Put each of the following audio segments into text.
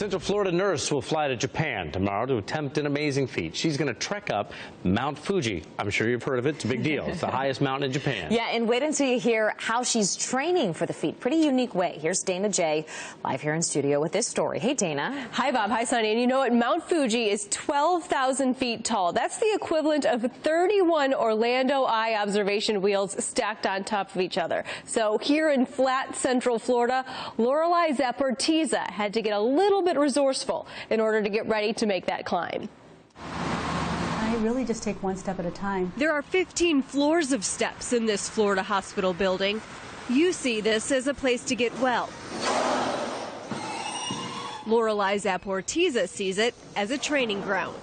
Central Florida nurse will fly to Japan tomorrow to attempt an amazing feat. She's going to trek up Mount Fuji. I'm sure you've heard of it. It's a big deal. It's the highest mountain in Japan. Yeah, and wait until you hear how she's training for the feat. Pretty unique way. Here's Dana J. live here in studio with this story. Hey, Dana. Hi, Bob. Hi, Sunny. And you know what? Mount Fuji is 12,000 feet tall. That's the equivalent of 31 Orlando Eye observation wheels stacked on top of each other. So here in flat Central Florida, Lorellei Zaporteza had to get a little bit resourceful in order to get ready to make that climb. I really just take one step at a time. There are 15 floors of steps in this Florida hospital building. You see this as a place to get well. Lorellei Zaporteza sees it as a training ground.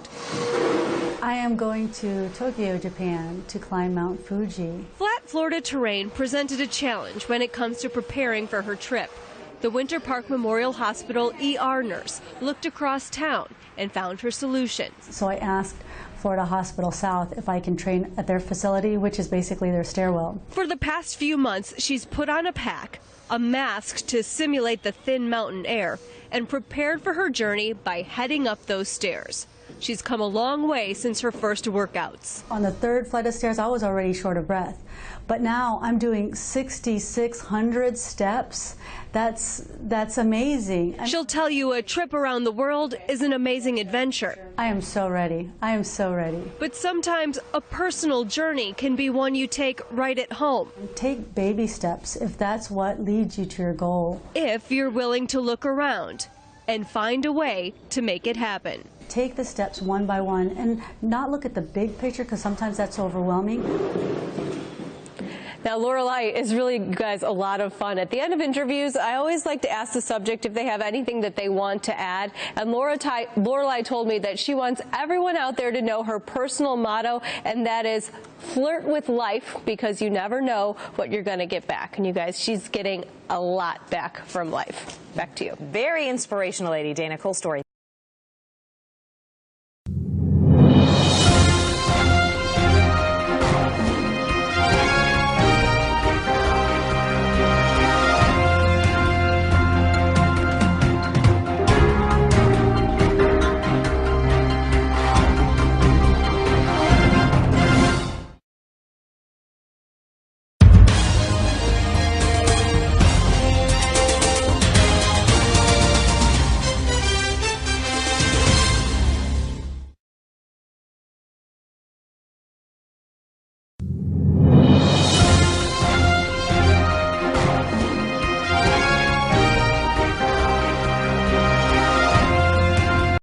I am going to Tokyo, Japan to climb Mount Fuji. Flat Florida terrain presented a challenge when it comes to preparing for her trip. The Winter Park Memorial Hospital ER nurse looked across town and found her solution. So I asked Florida Hospital South if I can train at their facility, which is basically their stairwell. For the past few months, she's put on a pack, a mask to simulate the thin mountain air, and prepared for her journey by heading up those stairs. She's come a long way since her first workouts. On the third flight of stairs, I was already short of breath. But now I'm doing 6,600 steps. That's amazing. She'll tell you a trip around the world is an amazing adventure. I am so ready. I am so ready. But sometimes a personal journey can be one you take right at home. Take baby steps if that's what leads you to your goal. If you're willing to look around and find a way to make it happen. Take the steps one by one and not look at the big picture, because sometimes that's overwhelming. Now, Lorellei is really, guys, a lot of fun. At the end of interviews, I always like to ask the subject if they have anything that they want to add. And Lorellei told me that she wants everyone out there to know her personal motto, and that is flirt with life, because you never know what you're going to get back. And you guys, she's getting a lot back from life. Back to you. Very inspirational lady, Dana. Cool story.